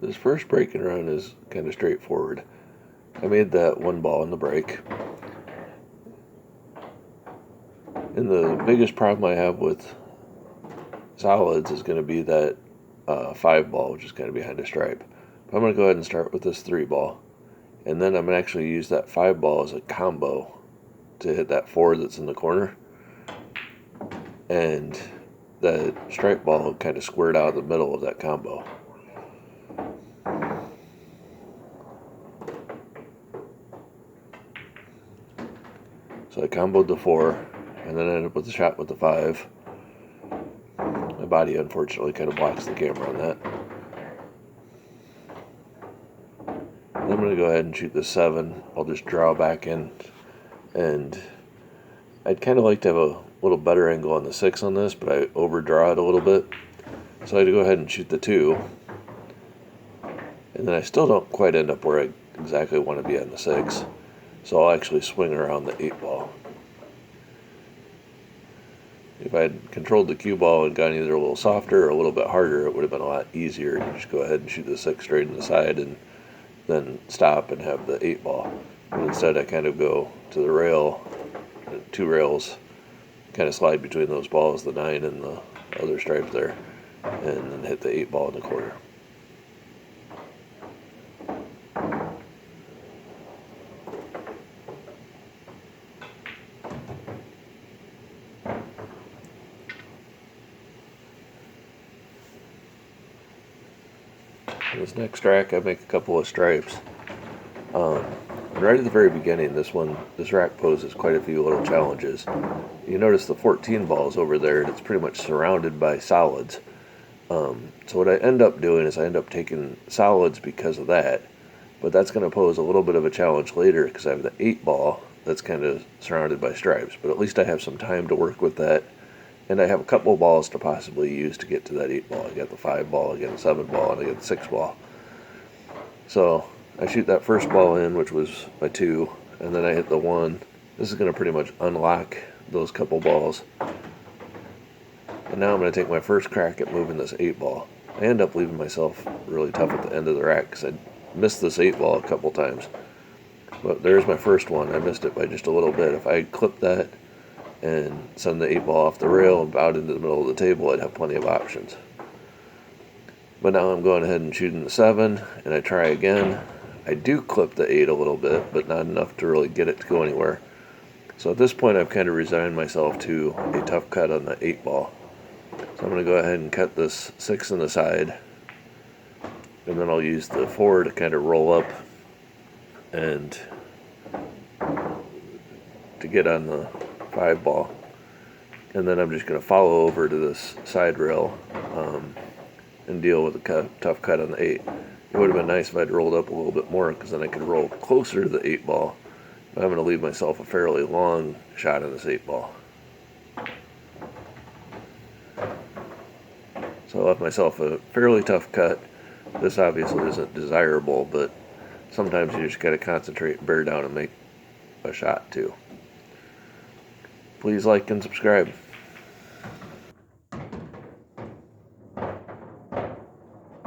This first breaking run is kind of straightforward. I made that one ball in the break. And the biggest problem I have with solids is going to be that 5 ball, which is kind of behind a stripe. But I'm going to go ahead and start with this 3 ball. And then I'm going to actually use that 5 ball as a combo to hit that 4 that's in the corner. And the stripe ball kind of squared out of the middle of that combo. So I comboed the 4, and then I ended up with a shot with the 5. My body unfortunately kind of blocks the camera on that. Then I'm going to go ahead and shoot the 7. I'll just draw back in, and I'd kind of like to have a little better angle on the 6 on this, but I overdraw it a little bit. So I had to go ahead and shoot the 2. And then I still don't quite end up where I exactly want to be on the 6. So I'll actually swing around the 8 ball. If I had controlled the cue ball and gotten either a little softer or a little bit harder, it would have been a lot easier to just go ahead and shoot the 6 straight in the side and then stop and have the 8 ball. But instead I kind of go to the rail, 2 rails, kind of slide between those balls, the 9 and the other stripe there, and then hit the 8 ball in the corner. This next rack, I make a couple of stripes. Right at the very beginning, this rack poses quite a few little challenges. You notice the 14 balls over there, and it's pretty much surrounded by solids. So what I end up doing is I end up taking solids because of that, but that's going to pose a little bit of a challenge later because I have the 8 ball that's kind of surrounded by stripes, but at least I have some time to work with that. And I have a couple of balls to possibly use to get to that 8 ball. I got the 5 ball, I got the 7 ball, and I got the 6 ball. So I shoot that first ball in, which was my 2, and then I hit the 1. This is going to pretty much unlock those couple balls. And now I'm going to take my first crack at moving this 8 ball. I end up leaving myself really tough at the end of the rack because I missed this 8 ball a couple times. But there's my first one. I missed it by just a little bit. If I had clipped that and send the 8 ball off the rail and out into the middle of the table, I'd have plenty of options. But now I'm going ahead and shooting the 7, and I try again. I do clip the 8 a little bit, but not enough to really get it to go anywhere. So at this point, I've kind of resigned myself to a tough cut on the 8 ball. So I'm going to go ahead and cut this 6 in the side, and then I'll use the 4 to kind of roll up and to get on the 5 ball. And then I'm just going to follow over to this side rail and deal with a tough cut on the 8. It would have been nice if I'd rolled up a little bit more because then I could roll closer to the 8 ball. But I'm going to leave myself a fairly long shot on this 8 ball. So I left myself a fairly tough cut. This obviously isn't desirable, but sometimes you just got to concentrate, bear down, and make a shot too. Please like and subscribe.